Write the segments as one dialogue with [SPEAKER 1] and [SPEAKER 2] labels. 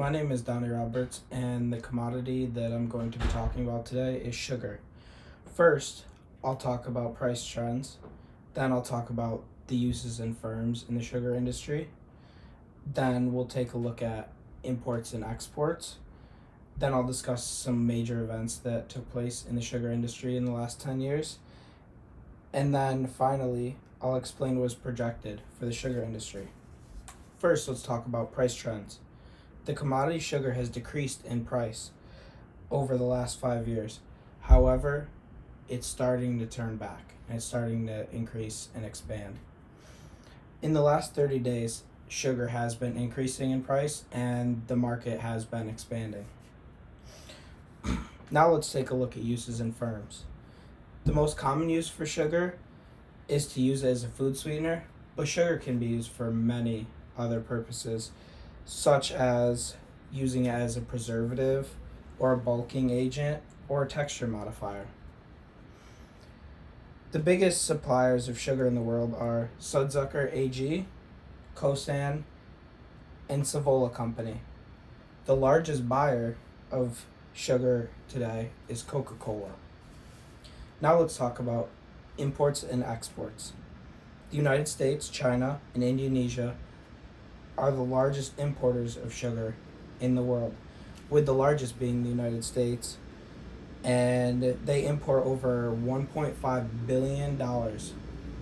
[SPEAKER 1] My name is Donnie Roberts, and the commodity that I'm going to be talking about today is sugar. First, I'll talk about price trends. Then, I'll talk about the uses and firms in the sugar industry. Then, we'll take a look at imports and exports. Then, I'll discuss some major events that took place in the sugar industry in the last 10 years. And then, finally, I'll explain what is projected for the sugar industry. First, let's talk about price trends. The commodity sugar has decreased in price over the last 5 years. However, it's starting to turn back and it's starting to increase and expand. In the last 30 days, sugar has been increasing in price and the market has been expanding. Now let's take a look at uses and firms. The most common use for sugar is to use it as a food sweetener, but sugar can be used for many other purposes, such as using it as a preservative or a bulking agent or a texture modifier. The biggest suppliers of sugar in the world are Sudzucker AG, Kosan, and Savola Company. The largest buyer of sugar today is Coca-Cola. Now let's talk about imports and exports. The United States, China, and Indonesia are the largest importers of sugar in the world, with the largest being the United States, and they import over $1.5 billion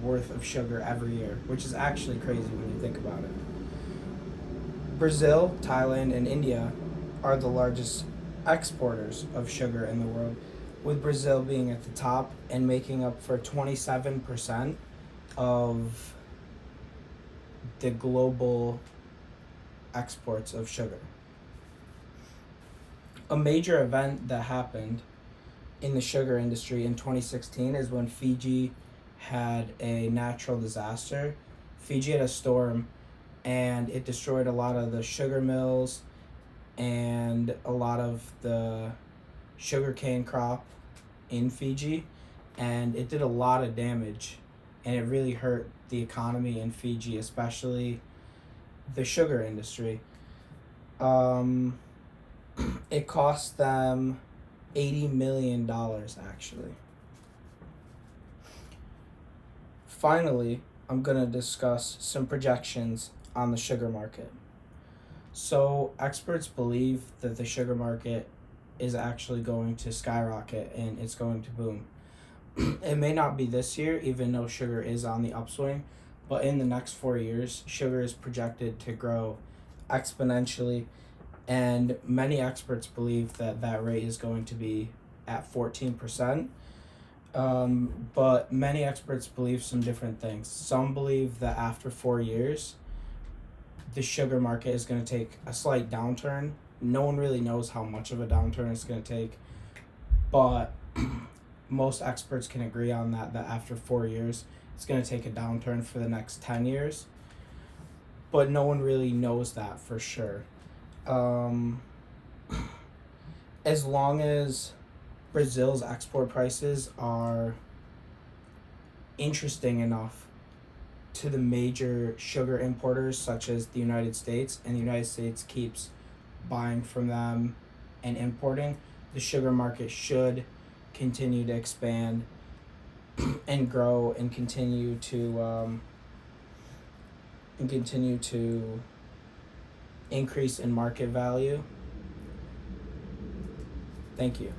[SPEAKER 1] worth of sugar every year, which is actually crazy when you think about it. Brazil, Thailand, and India are the largest exporters of sugar in the world, with Brazil being at the top and making up for 27% of the global exports of sugar. A major event that happened in the sugar industry in 2016 is when Fiji had a natural disaster. Fiji had a storm and it destroyed a lot of the sugar mills and a lot of the sugarcane crop in Fiji, and it did a lot of damage and it really hurt the economy in Fiji, especially the sugar industry. It cost them $80 million actually. Finally, I'm going to discuss some projections on the sugar market. So, experts believe that the sugar market is actually going to skyrocket and it's going to boom. It may not be this year, even though sugar is on the upswing, but in the next 4 years, sugar is projected to grow exponentially, and many experts believe that that rate is going to be at 14%. But many experts believe some different things. Some believe that after 4 years, the sugar market is going to take a slight downturn. No one really knows how much of a downturn it's going to take, but most experts can agree on that after 4 years, it's going to take a downturn for the next 10 years. But no one really knows that for sure. As long as Brazil's export prices are interesting enough to the major sugar importers such as the United States, and the United States keeps buying from them and importing, the sugar market should continue to expand and grow and continue to increase in market value. Thank you.